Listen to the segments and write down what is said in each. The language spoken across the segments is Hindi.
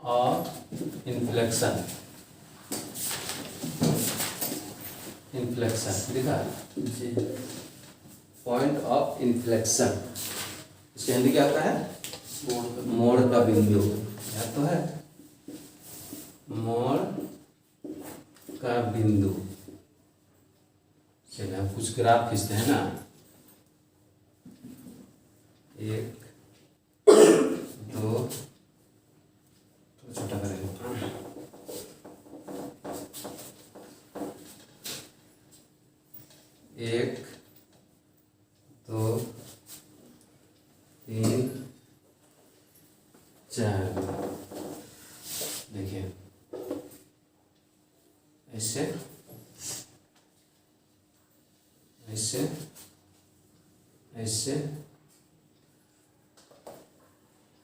ऑफ इन्फ्लेक्शन, इन्फ्लेक्शन लिखा जी। पॉइंट ऑफ इन्फ्लेक्शन, इसके हिंदी क्या होता है? मोड़ मोड़ का बिंदु। याद तो है, मोड़ का बिंदु। चलिए हम कुछ ग्राफ खींचते हैं ना, एक दो, तो छोटा करेंगे, एक दो तीन चार। देखिए ऐसे ऐसे ऐसे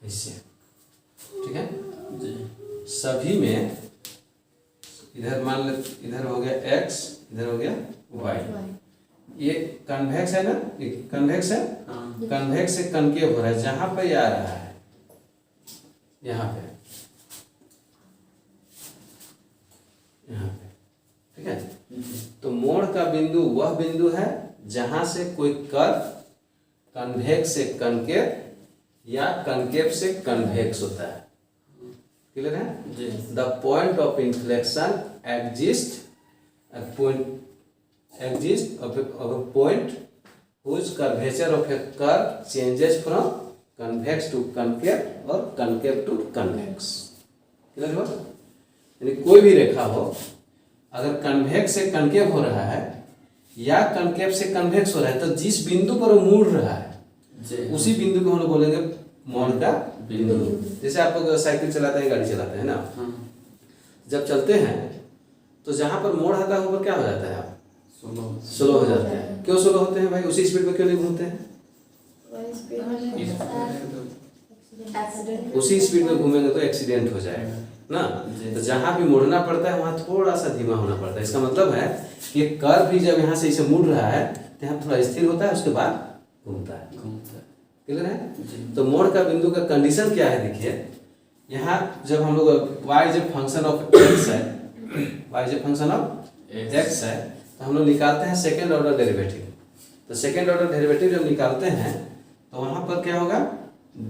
ऐसे, ठीक है जी। सभी में इधर मान ले, इधर हो गया x, इधर हो गया y। ये कन्वेक्स है ना, ये कन्वेक्स है, हाँ। कन्वेक्स से कनकेव हो रहा है, जहां पे आ रहा है यहाँ पे, यहाँ पे, ठीक है। तो मोड़ का बिंदु वह बिंदु है जहां से कोई कर्व कन्वेक्स से कनकेव या कनकेव से कन्वेक्स होता है। क्लियर है जी। The point of inflection exist of a point whose curvature of a curve changes from convex to concave और concave to convex। क्लियर हुआ? यानी कोई भी रेखा हो, अगर कन्वेक्स से कनकेव हो रहा है या कनकेव से कन्वेक्स हो रहा है, तो जिस बिंदु पर वो मुड़ रहा है उसी बिंदु को हम लोग बोलेंगे मोड़ का बिंदु। जैसे आप लोग साइकिल चलाते हैं, गाड़ी चलाते हैं ना, जब चलते हैं तो जहां पर मोड़ आता है ऊपर क्या हो जाता है? स्लो हो जाते हैं। क्यों स्लो होते हैं भाई? उसी स्पीड में क्यों नहीं घूमते हैं? उसी स्पीड में घूमेंगे तो एक्सीडेंट हो जाएगा ना। तो जहां भी मुड़ना पड़ता है वहां थोड़ा सा धीमा होना पड़ता है। इसका मतलब है कि कर्व भी जब यहाँ से इसे मुड़ रहा है तो यहाँ थोड़ा स्थिर होता है, उसके बाद घूमता है। क्लियर है? तो मोड़ का बिंदु का कंडीशन क्या है? देखिए यहाँ जब हम लोग y जब फंक्शन ऑफ x है, y जब फंक्शन ऑफ x है, तो हम लोग निकालते हैं सेकेंड ऑर्डर डेरिवेटिव। तो सेकेंड ऑर्डर डेरिवेटिव जब निकालते हैं तो वहां पर क्या होगा?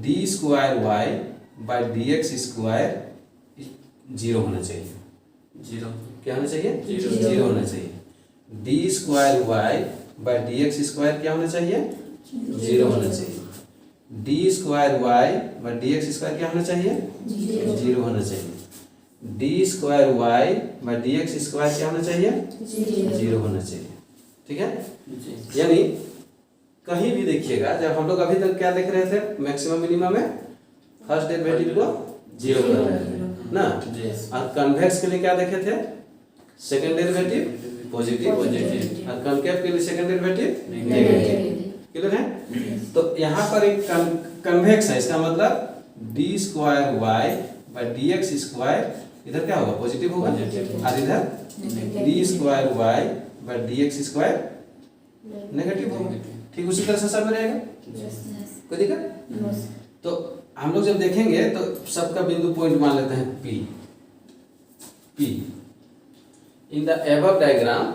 D square Y by D x square zero होना चाहिए। जीरो क्या होना चाहिए? जीरो। जीरो होना चाहिए। D square Y by D x square क्या होना चाहिए? जीरो होना चाहिए। D square Y by D x square क्या होना चाहिए? जीरो होना चाहिए। D square Y by D x square क्या होना चाहिए? जीरो होना चाहिए। ठीक है, यानी कहीं भी देखिएगा, जब हम लोग अभी तक क्या देख रहे थे, मैक्सिमम मिनिमम में फर्स्ट डेरिवेटिव को जीरो कर रहे थे ना। और कन्वेक्स के लिए क्या देखे थे? सेकंड डेरिवेटिव पॉजिटिव, और कनकेव के लिए सेकंड डेरिवेटिव नेगेटिव। क्लियर है? तो यहाँ पर एक कन्वेक्स है, इसका मतलब D square Y by D x square इधर क्या होगा? पॉजिटिव होगा, और इधर D square Y by D x square negative होगा। ठीक उसी तरह से सब में रहेगा, कोई दिक्कत? तो हम लोग जब देखेंगे तो सबका बिंदु पॉइंट मान लेते हैं P। P in the above diagram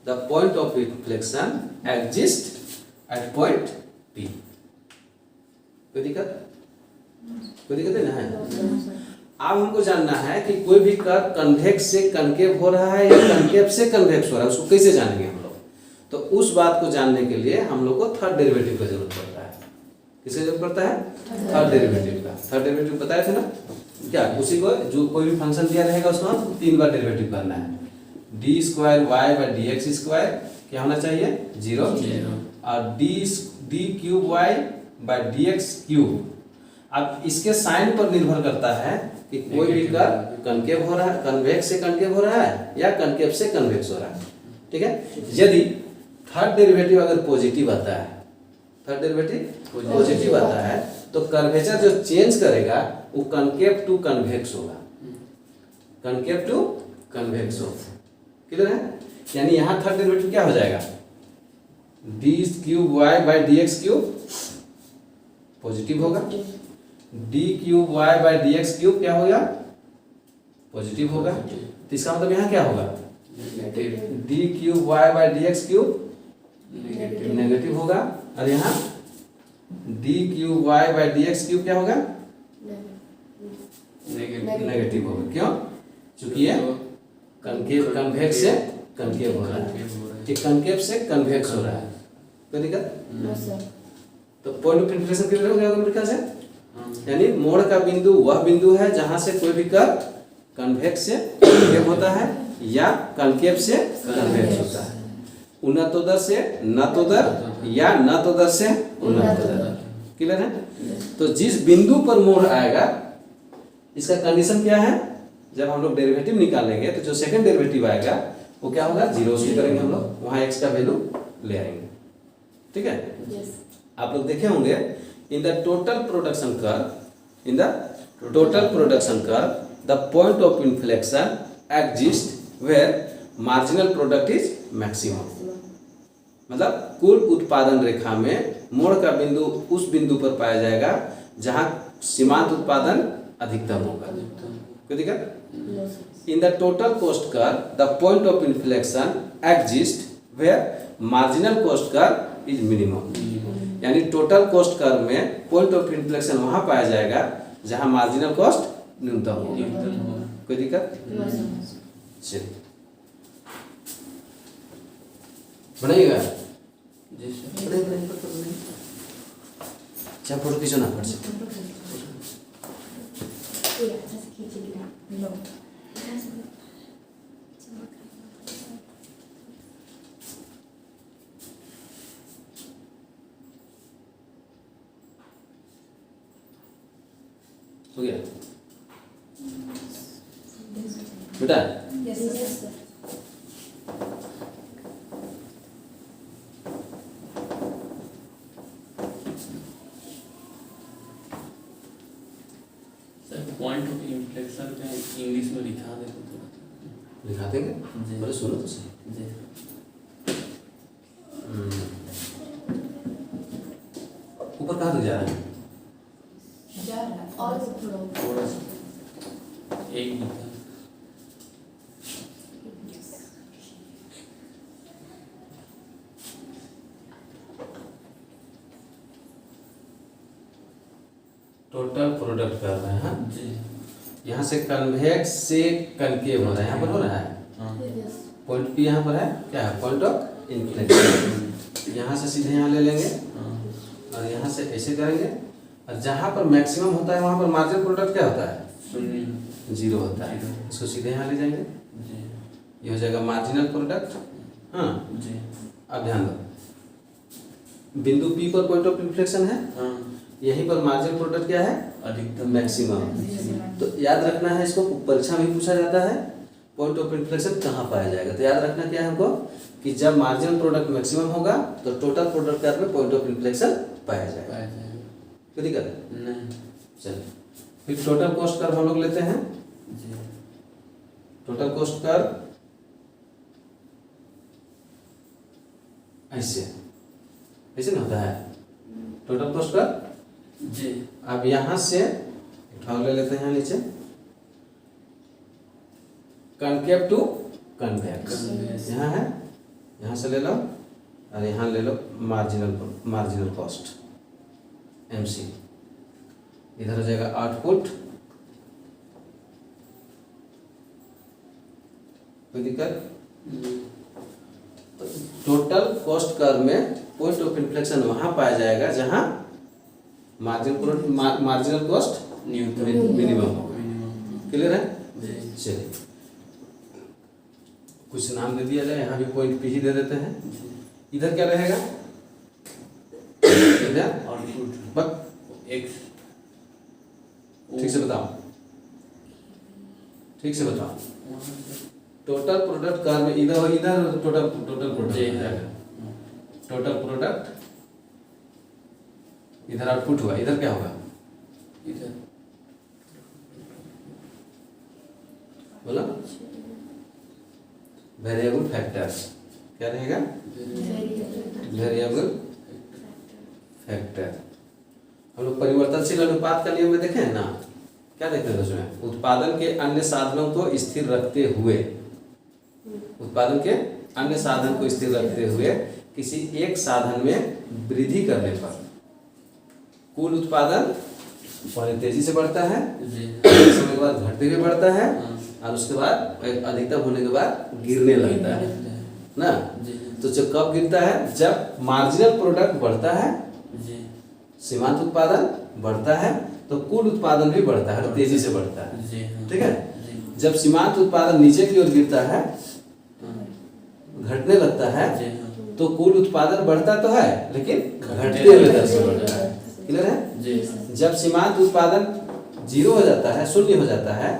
the point of inflection exists at point P। कोई दिक्कत? कोई दिक्कत है ना? अब हमको जानना है कि कोई भी कर्व कन्वेक्स से कनकेव हो रहा है या कनकेव से कन्वेक्स हो रहा है, उसको कैसे जानेंगे हम लोग? तो उस बात को जानने के लिए हम लोग को थर्ड डेरिवेटिव की जरूरत पड़ता है। किसकी जरूरत पड़ता है? थर्ड डेरिवेटिव का। थर्ड डेरिवेटिव बताए थे ना क्या? उसी को जो कोई भी फंक्शन दिया रहेगा उसको हम 3 बार डेरिवेटिव करना है। D square Y by D x square क्या होना चाहिए? जीरो। और D cube Y by D x cube. अब इसके साइन पर निर्भर करता है कि कोई भी कर्व कनकेव हो रहा है, कन्वेक्स से कनकेव हो रहा है या कनकेव से कन्वेक्स हो रहा है। ठीक है, यदि थर्ड डेरिवेटिव अगर पॉजिटिव आता है, थर्ड डेरिवेटिव पॉजिटिव आता है, तो कर्वेचर जो चेंज करेगा वो कनकेव टू कन्वेक्स होगा, कनकेव टू कन्वेक्स होगा। क्लियर है? यानी यहाँ थर्ड डेरिवेटिव क्या हो जाएगा? D cube Y by D x cube positive होगा, d cube Y by D x cube क्या हो गया? पॉजिटिव होगा। तो इसका मतलब यहाँ क्या होगा, negative D cube Y by D x cube negative negative होगा, और यहाँ D cube Y by D x cube क्या होगा, नेगेटिव नेगेटिव होगा। क्यों, चूंकि ये कनकेव कन्वेक्स से कनकेव हो रहा है, ये कनकेव से कन्वेक्स हो रहा है, कोई दिक्कत। तो पॉइंट ऑफ इन्फ्लेक्शन किधर हो गया मेरे ख्याल से, यानी मोड़ का बिंदु वह बिंदु है जहां से कोई भी कर्व कन्वेक्स से कनकेव होता है या कनकेव से कन्वेक्स होता है, उन्नतोदर से नतोदर या नतोदर से उन्नतोदर। क्लियर है। तो जिस बिंदु पर मोड़ आएगा इसका कंडीशन क्या है, जब हम लोग डेरिवेटिव निकालेंगे तो जो सेकंड डेरिवेटिव आएगा वो क्या होगा, जीरो से करेंगे हम लोग, वहां एक्स का वैल्यू ले आएंगे। ठीक है। आप लोग देखे होंगे in the total production curve, in the total production curve the point of inflection exist where marginal product is maximum. मतलब कुल उत्पादन रेखा में मोड़ का बिंदु उस बिंदु पर पाया जाएगा जहां सीमांत उत्पादन अधिकतम होगा। कोई दिक्कत। In the total cost curve the point of inflection exist where marginal cost curve is minimum. यानी टोटल कोस्ट कर्व में पॉइंट ऑफ इन्फ्लेक्शन वहां पाया जाएगा जहां मार्जिनल कॉस्ट न्यूनतम होगा। कोई दिक्कत। चलिए बनाइएगा, क्या फोटो खींचना पड़ सकता हो गया बेटा। पॉइंट ऑफ इन्फ्लेक्शन का इंग्लिश में लिखा दे तो थोड़ा लिखा देंगे, जी। बोले सुनो तो सही। जी ऊपर कहाँ तक जा रहा है, और थोड़ा सा एक लिखा टोटल प्रोडक्ट कर रहे हैं। जी। यहाँ से कन्वेक्स से कनकेव हो रहा है, यहाँ पर हो रहा है। हाँ पॉइंट पी यहाँ पर है, क्या है, पॉइंट ऑफ इन्फ्लेक्शन। यहाँ से सीधे यहाँ ले लेंगे हाँ और यहाँ से ऐसे करेंगे, और जहाँ पर मैक्सिमम होता है वहाँ पर मार्जिनल प्रोडक्ट क्या होता है, शून्य जीरो होता है। इसको सीधे यहाँ ले जाएंगे, जी ये हो जाएगा मार्जिनल प्रोडक्ट। हाँ जी अब ध्यान दो, बिंदु पी पर पॉइंट ऑफ इन्फ्लेक्शन है, हाँ यहीं पर मार्जिनल प्रोडक्ट क्या है, अधिकतम मैक्सिमम। तो याद रखना है, इसको परीक्षा में पूछा जाता है पॉइंट ऑफ इन्फ्लेक्शन कहाँ पाया जाएगा। तो याद रखना क्या है हमको, कि जब मार्जिनल प्रोडक्ट मैक्सिमम होगा तो टोटल प्रोडक्ट कर्व में पॉइंट ऑफ इन्फ्लेक्शन पाया जाएगा। पाया जाएगा कोई दिक्कत है। नहीं चलिए फिर टोटल कॉस्ट कर्व हम लोग लेते हैं। जी टोटल कॉस्ट कर्व ऐसे ऐसे ना होता है टोटल कॉस्ट कर्व। जी अब यहाँ से उठाव ले लेते हैं, यहाँ नीचे कनकेव टू कन्वेक्स Convex। यहाँ है, यहाँ से ले लो और यहाँ ले लो मार्जिनल कॉस्ट MC। इधर हो जाएगा आउटपुट। कोई दिक्कत। टोटल कॉस्ट कर्व में पॉइंट ऑफ इन्फ्लेक्शन वहां पाया जाएगा जहां मार्जिनल कॉस्ट न्यूनतम मिनिमम होगा। मिनिमम क्लियर है। जी चलिए कुछ नाम दे दिया जाए, यहाँ भी पॉइंट P ही दे देते हैं। जी इधर क्या रहेगा, इधर आउटपुट बस एक्स ठीक से बताओ, ठीक से बताओ। टोटल प्रोडक्ट कर्व में इधर इधर टोटल प्रोडक्ट जी जाएगा। टोटल प्रोडक्ट इधर आउटपुट हुआ, इधर क्या होगा, इधर बोला वेरिएबल फैक्टर। क्या रहेगा, वेरिएबल फैक्टर। हम लोग परिवर्तनशील अनुपात का नियम में देखे हैं ना, क्या देखते हैं उसमें, उत्पादन के अन्य साधनों को स्थिर रखते हुए, उत्पादन के अन्य साधन को स्थिर रखते हुए किसी एक साधन में वृद्धि करने पर कुल उत्पादन पहले तेजी से बढ़ता है, जी समय के बाद घटते हुए बढ़ता है, हाँ, और उसके बाद अधिकतम होने के बाद गिरने लगता है ना। जी तो जब कब गिरता है, जब मार्जिनल प्रोडक्ट बढ़ता है, जी सीमांत उत्पादन बढ़ता है, तो कुल उत्पादन भी बढ़ता है, तेजी से बढ़ता है। जी हाँ, ठीक है। जी जब सीमांत उत्पादन नीचे की ओर गिरता है, हाँ, घटने लगता है, जी हाँ, तो कुल उत्पादन बढ़ता तो है लेकिन घटते हुए दर से बढ़ता है। क्लियर है। जी जब सीमांत उत्पादन 0 हो जाता है, शून्य हो जाता है,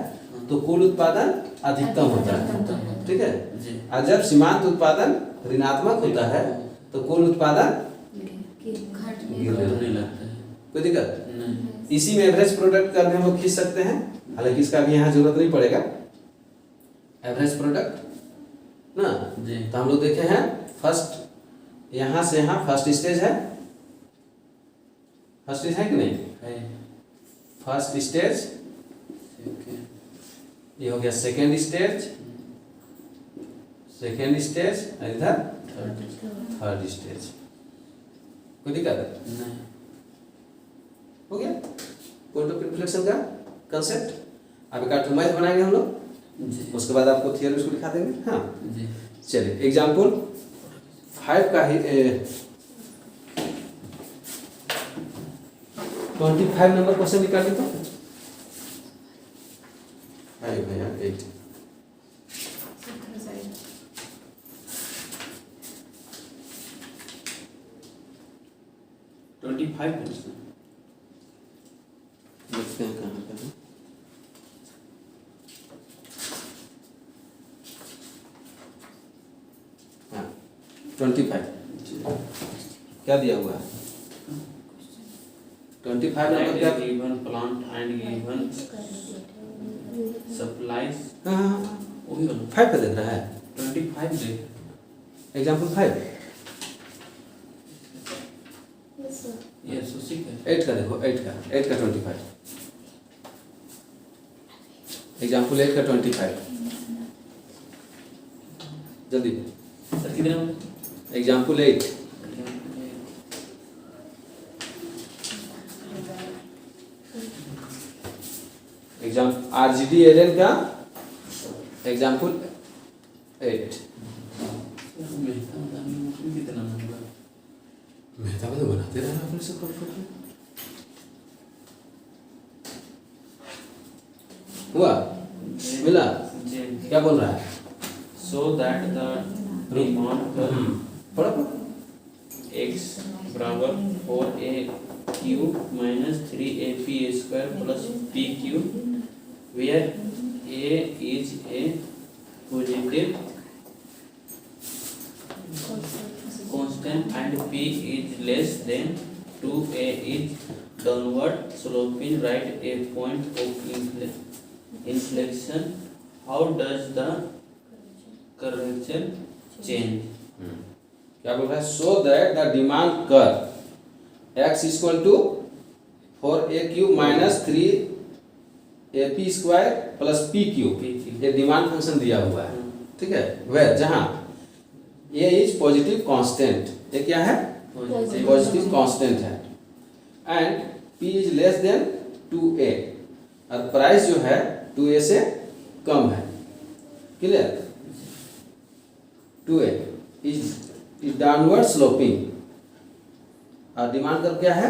तो कुल उत्पादन अधिकतम होता है। ठीक है। जी और जब सीमांत उत्पादन ऋणात्मक होता है, तो कुल उत्पादन गिरने घटने लगता है। कोई दिक्कत। नहीं इसी में एवरेज प्रोडक्ट का भी हम लोग खींच सकते हैं, हालांकि इसका भी यहाँ जरूरत नहीं पड़ेगा। एवरेज प्रोडक्ट ना, जी तो हम लोग देखे हैं फर्स्ट, यहाँ से यहाँ फर्स्ट स्टेज है, फर्स्ट स्टेज है कि नहीं, है फर्स्ट स्टेज, सेकंड ये हो गया सेकेंड स्टेज, सेकेंड स्टेज, इधर थर्ड थर्ड स्टेज। कोई दिक्कत है। नहीं हो गया पॉइंट ऑफ इन्फ्लेक्शन का कंसेप्ट। अब एक मैथ बनाएंगे हम लोग, जी उसके बाद आपको थियरी उसको दिखा देंगे। हाँ जी चलिए, एग्जाम्पल 5 का ही 25 नंबर क्वेश्चन निकालिए तो। 5 भैया 8 25 देखते हैं कहाँ पे है। हाँ 25 क्या दिया हुआ है, 25 नंबर क्या। given plant and given supplies हाँ हाँ हाँ, वही वाला 5 पे देख रहा है, 25 दे एग्जाम्पल 5। यस उसी का 8 का देखो, 8 का 25, एग्जाम्पल 8 का 25, जल्दी सर कितने number example 8। Exam RGD Allen का एग्जाम्पल 8। कितना नंबर मेहता तो बनाते रहना अपने से कम हुआ, मिला। जी क्या बोल रहा है, so that the demand per पढ़ो x बराबर 4a cube minus 3ap square plus p cube where a is a positive constant and p is less than 2a is downward sloping. Write a point of inflection. How does the curvature change? क्या बोल रहा है, so that the demand curve x equal to 4a cube minus 3ap square plus p cube, ये डिमांड फंक्शन दिया हुआ है। ठीक है, वह जहाँ a इज पॉजिटिव कांस्टेंट, ये क्या है, पॉजिटिव कांस्टेंट है, and p is less than 2a, और प्राइस जो है 2a से कम है। Clear, 2a is downward sloping, और डिमांड कर क्या है,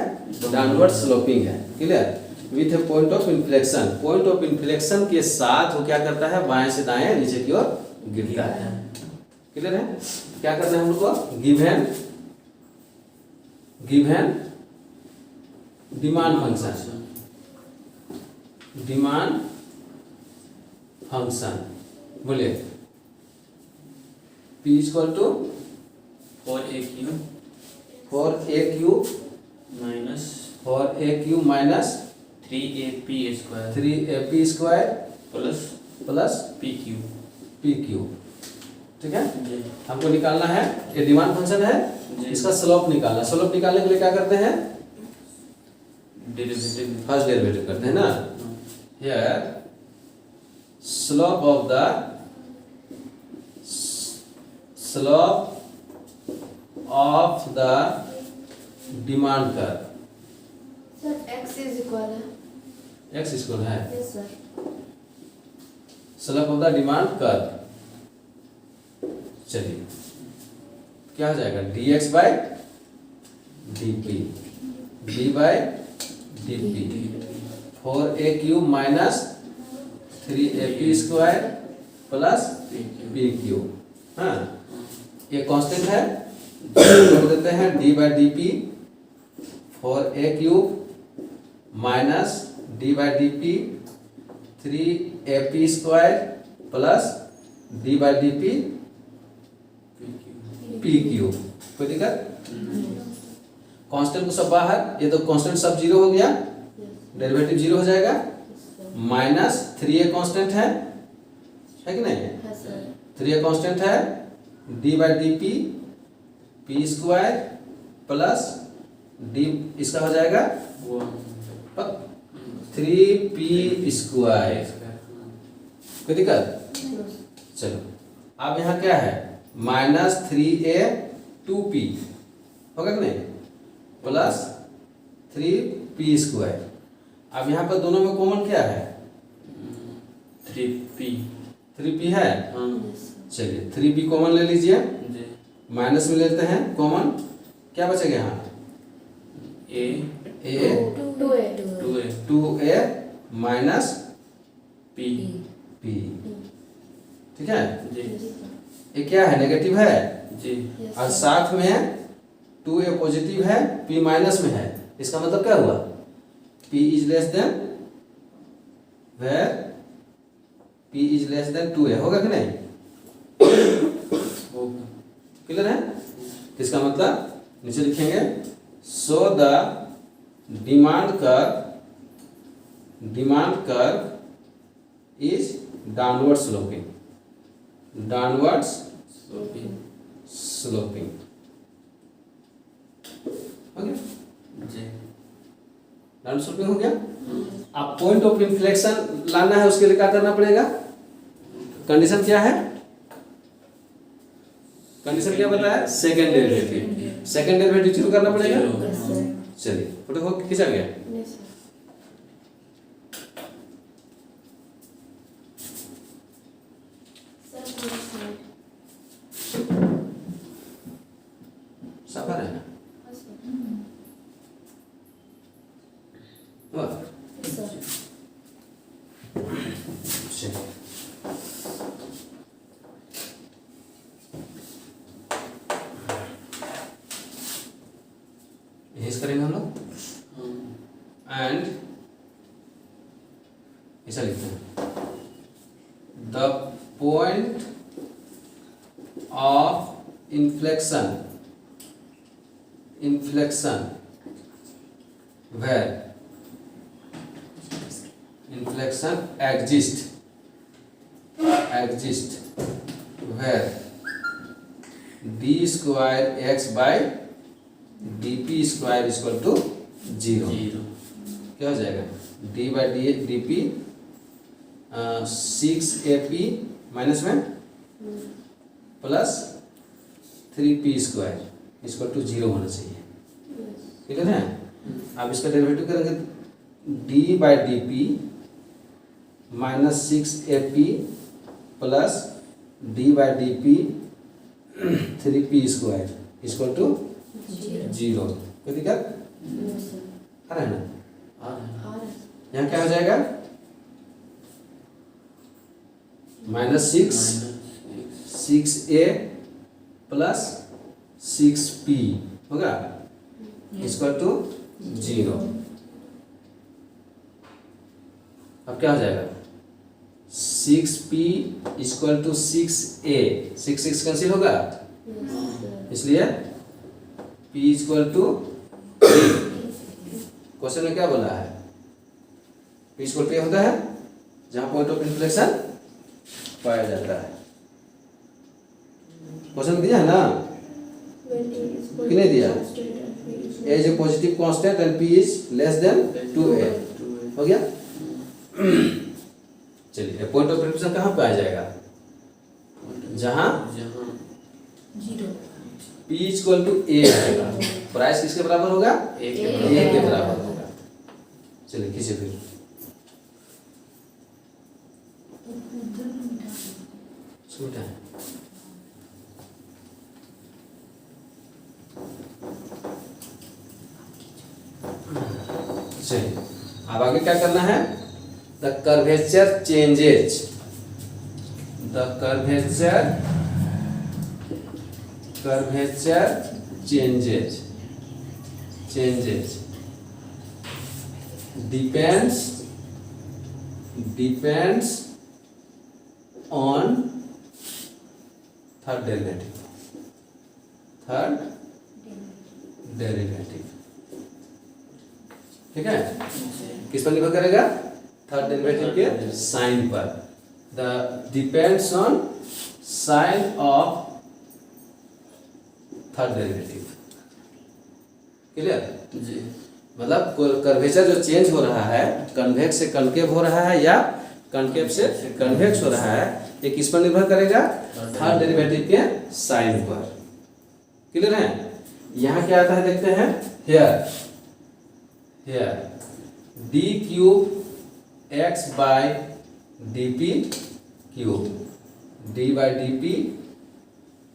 डाउनवर्ड स्लोपिंग है। Clear, with A point of inflection, point of inflection के साथ वो क्या करता है, बाएं से दाएं नीचे की ओर गिरता है। क्लियर है, क्या करना है हम लोग को, given demand function, demand function बोलिए p equal to 4a cube 4a cube minus 3ap square 3ap square plus plus p cube p cube. ठीक है, जी हमको निकालना है, ये डिमांड फंक्शन है, जी। इसका स्लोप निकालना। स्लोप निकालने के लिए क्या करते हैं, डेरिवेटिव फर्स्ट डेरिवेटिव करते हैं ना। here slope of the demand curve. Sir x is equal है. x इक्वल है yes sir. Slope of the demand curve. चलिए क्या हो जाएगा dx by dp d by dp 4a cube minus 3ap square plus p cube. हाँ ये कांस्टेंट है कर देते हैं d by dp 4a cube minus d by dp 3ap square plus d by dp p cube. कोई दिक्कत? कांस्टेंट को सब बाहर, ये तो कांस्टेंट सब जीरो हो गया, डेरिवेटिव जीरो हो जाएगा. माइनस 3a कांस्टेंट है कि नहीं? है सर. 3a कांस्टेंट है d by dp p square plus d इसका हो जाएगा 3p स्क्वायर. कोई दिक्कत? चलो अब यहाँ क्या है माइनस 3a 2p होगा कि नहीं प्लस 3p स्क्वायर. अब यहाँ पर दोनों में कॉमन क्या है 3p 3p है. हाँ चलिए 3p कॉमन ले लीजिए, जी माइनस में लेते हैं कॉमन, क्या बचेगा यहाँ a 2a minus p p. ठीक है, जी ये क्या है नेगेटिव है जी और साथ में 2a पॉजिटिव है p माइनस में है. इसका मतलब क्या हुआ p is less than where p is less than 2a होगा कि नहीं? होगा. क्लियर है? इसका मतलब नीचे लिखेंगे so the demand curve is downward sloping. Downward sloping. Okay, जी डाउनवर्ड स्लोपिंग हो गया. अब पॉइंट ऑफ इन्फ्लेक्शन लाना है, उसके लिए क्या करना पड़ेगा? कंडीशन क्या है? कंडीशन क्या बताया? Second derivative. सेकंड डेरिवेटिव शुरू करना पड़ेगा. Yes sir. चलिए फोटो हो खींचा गया. Yes sir. सफर है ना वाह. चलिए यही करेंगे हम लोग. एंड ऐसा लिखते हैं the point of inflection where inflection exists where d square x by dp square is equal to 0. क्या हो जाएगा d by dp 6ap minus में plus 3p square equal to 0 होना चाहिए. ठीक है ना? अब इसका डेरिवेटिव करेंगे d by dp minus 6ap plus d by dp 3p square equal to 0. कोई दिक्कत आ रहा है ना? यहाँ क्या हो जाएगा माइनस 6a प्लस 6p होगा इक्वल टू 0. अब क्या हो जाएगा 6p equal to 6a 6 cancel होगा इसलिए p इक्वल टू क्वेश्चन में क्या बोला है p इक्वल टू होता है जहां पॉइंट ऑफ इन्फ्लेक्शन पाया जाता है. क्वेश्चन दिया है ना कि नहीं दिया? a is a positive constant and p is less than 2a. हो गया. चलिए पॉइंट ऑफ रिफ्लेक्शन कहाँ पे आ जाएगा? जहाँ जहाँ P इक्वल टू ए होगा, प्राइस किसके बराबर होगा? एक ए के बराबर होगा। चलिए खींचे फिर। छोटा है। चलिए अब आगे क्या करना है? The curvature changes, the curvature changes depends on third derivative, ठीक है? किस पर निर्भर करेगा? थर्ड डेरिवेटिव के साइन पर। The depends on sign of third derivative. Clear? जी मतलब कर्वेचर जो चेंज हो रहा है, कन्वेक्स से कनकेव हो रहा है या कनकेव से कन्वेक्स हो रहा है, ये किस पर निर्भर करेगा? थर्ड डेरिवेटिव के साइन पर। क्लियर है? यहाँ क्या आता है देखते हैं। Here D cube X by D P cube, D by D P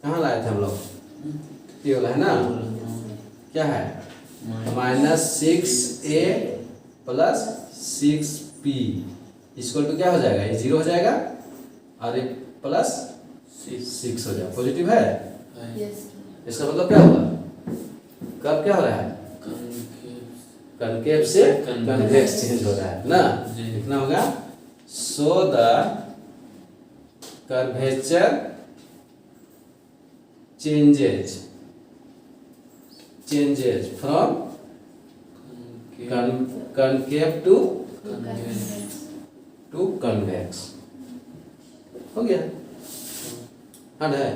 कहाँ लाए थे हम लोग? ये वाला है ना, क्या है? -6a plus 6p equal to क्या हो जाएगा? ये 0 हो जाएगा और एक प्लस 6 हो जाएगा। पॉजिटिव है? यस इसका मतलब क्या होगा? कब क्या हो रहा है? कनकेव से कन्वेक्स चेंज हो रहा है ना। लिखना होगा so the curvature changes from concave to convex। हो गया? हाँ है।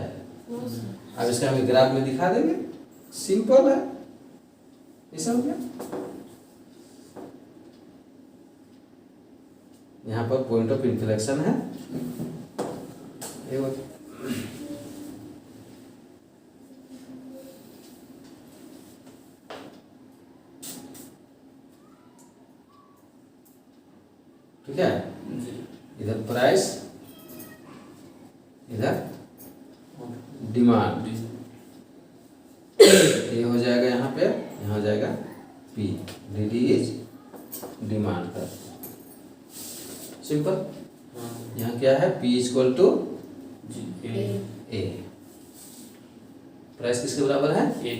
अब इसका हम ग्राफ में दिखा देंगे, सिंपल है। ऐसा हो गया। यहाँ पर पॉइंट ऑफ इन्फ्लेक्शन है, ठीक है? इधर प्राइस, इधर डिमांड, ये हो जाएगा यहाँ पे, यहाँ हो जाएगा P, डी इज डिमांड का। सिंपल। यहाँ क्या है? P equal to A. Price किसके बराबर है? ए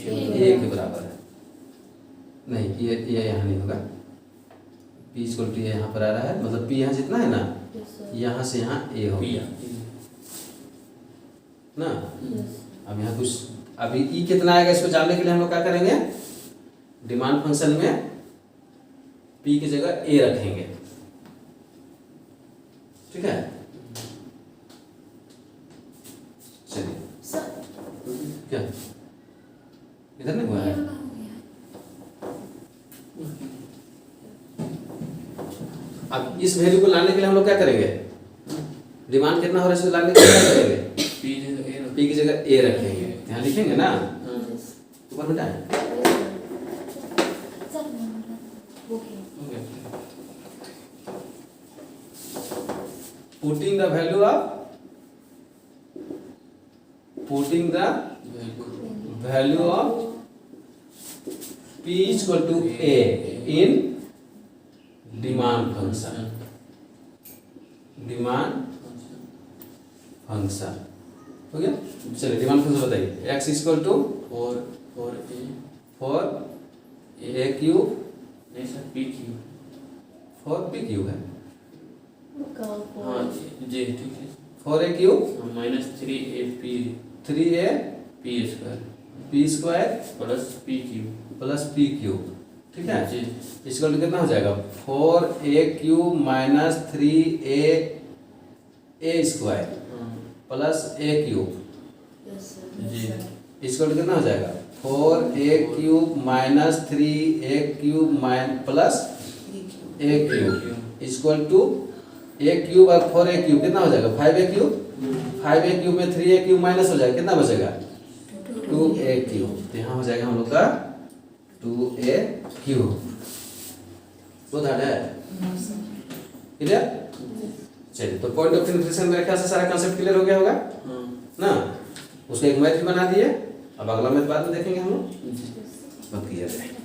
के बराबर है। नहीं, ये यहाँ नहीं होगा। P इक्वल टू यहाँ पर आ रहा है, मतलब P यहाँ जितना है ना, यहाँ से यहाँ ए हो गया ना। अब यहाँ कुछ, अभी E कितना आएगा इसको जानने के लिए हम लोग क्या करेंगे? डिमांड फंक्शन में P की जगह A रखेंगे, ठीक है? चलिए, क्या इधर नहीं हुआ है? अब इस वैल्यू को लाने के लिए हम लोग क्या करेंगे? डिमांड कितना हो रहा है इसको लाने के लिए क्या करेंगे? P की जगह A रखेंगे, यहाँ लिखेंगे ना, ऊपर में डालें। Putting the value of P equal to A in demand function, हो गया? चलिए डिमांड फंक्शन बताइए। x equal to 4a cube, नहीं sir p cube, 4p cube है, हाँ जी ठीक है। 4a cube -3a 3a p square plus p cube, ठीक है जी। इक्वल टू कितना हो जाएगा? 4a cube minus 3a square plus a cube, जी। इक्वल टू कितना हो जाएगा? 4a cube minus 3a cube plus a cube equal to a cube और 4a क्यूब कितना हो जाएगा 5a क्यूब 5a क्यूब में 3a क्यूब माइनस हो जाएगा कितना बचेगा 2a क्यूब। तो यहाँ हो जाएगा हम लोग का 2a क्यूब। वो ध्यान है क्लियर। चलिए तो पॉइंट ऑफ इंफिनिशन मेरे ख्याल से सारा कंसेप्ट क्लियर हो गया होगा हाँ ना। उसका एक मैथ भी बना दिए। अब अगला मैथ बाद में देखेंगे हम लोग। जी। बहुत क्लियर है।